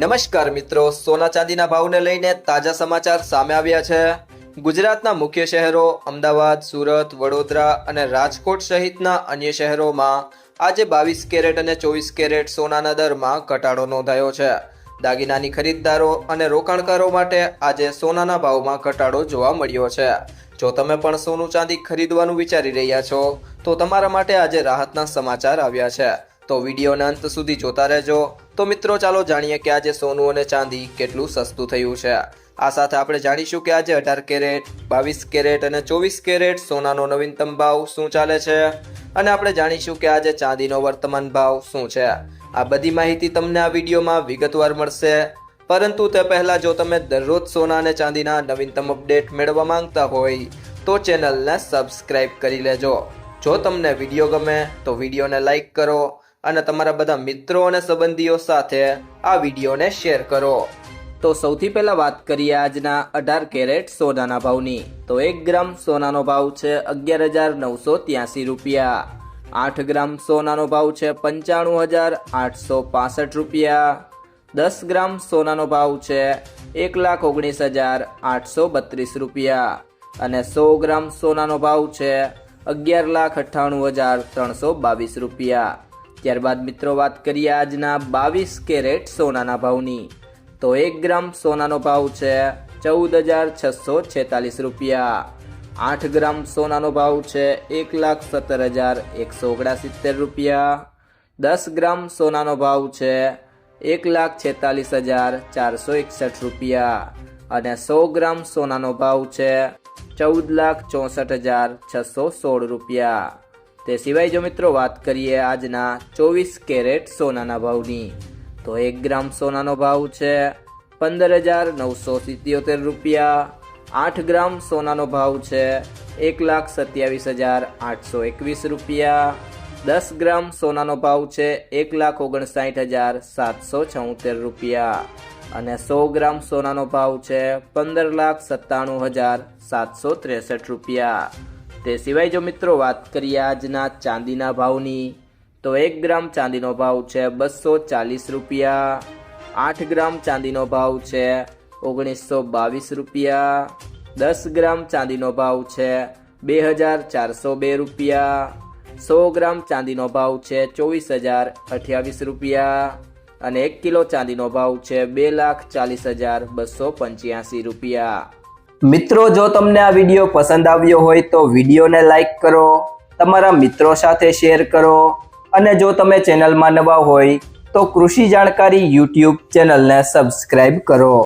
નમસ્કાર મિત્રો, સોના ચાંદીના ભાવને લઈને તાજા સમાચાર સામે આવ્યા છે। ગુજરાતના મુખ્ય શહેરો અમદાવાદ, સુરત, વડોદરા અને રાજકોટ સહિતના અન્ય શહેરોમાં આજે 22 કેરેટ અને 24 કેરેટ સોનાના દરમાં ઘટાડો નોંધાયો છે। દાગીનાની ખરીદદારો અને રોકાણકારો માટે આજે સોનાના ભાવમાં ઘટાડો જોવા મળ્યો છે। જો તમે પણ સોનું ચાંદી ખરીદવાનું વિચારી રહ્યા છો તો તમારા માટે આજે રાહતના સમાચાર આવ્યા છે, તો વિડીયોના અંત સુધી જોતા રહેજો। તો મિત્રો ચાલો જાણીએ કે આજે સોનું અને ચાંદી કેટલું સસ્તું થયું છે। આ સાથે આપણે જાણીશું કે આજે 18 કેરેટ, 22 કેરેટ અને 24 કેરેટ સોનાનો નવીનતમ ભાવ શું ચાલે છે અને આપણે જાણીશું કે આજે ચાંદીનો વર્તમાન ભાવ શું છે। આ બધી માહિતી તમને આ વિડીયોમાં વિગતવાર મળશે, પરંતુ તે પહેલા જો તમે દરરોજ સોના અને ચાંદીના નવીનતમ અપડેટ મેળવવા માંગતા હોય તો ચેનલને સબસ્ક્રાઇબ કરી લેજો। જો તમને વિડીયો ગમે તો વિડીયોને લાઈક કરો અને તમારા બધા મિત્રો અને સંબંધીઓ સાથે આ વિડીયોને શેર કરો। તો સૌથી પહેલા વાત કરીએ આજના 18 કેરેટ સોનાના ભાવની। તો 1 ગ્રામ સોનાનો ભાવ છે 11,983 રૂપિયા। 8 ગ્રામ સોનાનો ભાવ છે 95,865 રૂપિયા। 10 ગ્રામ સોનાનો ભાવ છે 1,19,832 રૂપિયા અને 100 ગ્રામ સોનાનો ભાવ છે 11,98,322 રૂપિયા। ત્યારબાદ મિત્રો વાત કરીએ આજના 22 કેરેટ સોનાના ભાવની। તો 1 ગ્રામ સોનાનો ભાવ છે 14,646 રૂપિયા। 8 ગ્રામ સોનાનો ભાવ છે 1,17,169 રૂપિયા। 10 ગ્રામ સોનાનો ભાવ છે 1,46,461 રૂપિયા અને 100 ગ્રામ સોનાનો ભાવ છે 14,64,616 રૂપિયા। તે સિવાય જો મિત્રો વાત કરીએ આજના 24 કેરેટ સોનાના ભાવની, તો 1 ગ્રામ સોનાનો ભાવ છે 15,977 રૂપિયા। 8 ગ્રામ સોનાનો ભાવ છે 1,27,821 રૂપિયા। 10 ગ્રામ સોનાનો ભાવ છે 1,59,776 રૂપિયા અને 100 ગ્રામ સોનાનો ભાવ છે 15,97,763 રૂપિયા। તે સિવાય જો મિત્રો વાત કરીએ આજના ચાંદીના ભાવની, તો 1 ગ્રામ ચાંદીનો ભાવ છે 240 રૂપિયા। 8 ગ્રામ ચાંદીનો ભાવ છે 1922 રૂપિયા। 10 ગ્રામ ચાંદીનો ભાવ છે 2,402 રૂપિયા। 100 ગ્રામ ચાંદીનો ભાવ છે 24,028 રૂપિયા અને 1 કિલો ચાંદીનો ભાવ છે 2,40,285 રૂપિયા। મિત્રો, જો તમને આ વિડીયો પસંદ આવ્યો હોય તો વિડીયોને લાઈક કરો, તમારા મિત્રો સાથે શેર કરો અને જો તમે ચેનલમાં નવા હોય તો કૃષિ જાણકારી યુટ્યુબ ચેનલને સબસ્ક્રાઇબ કરો।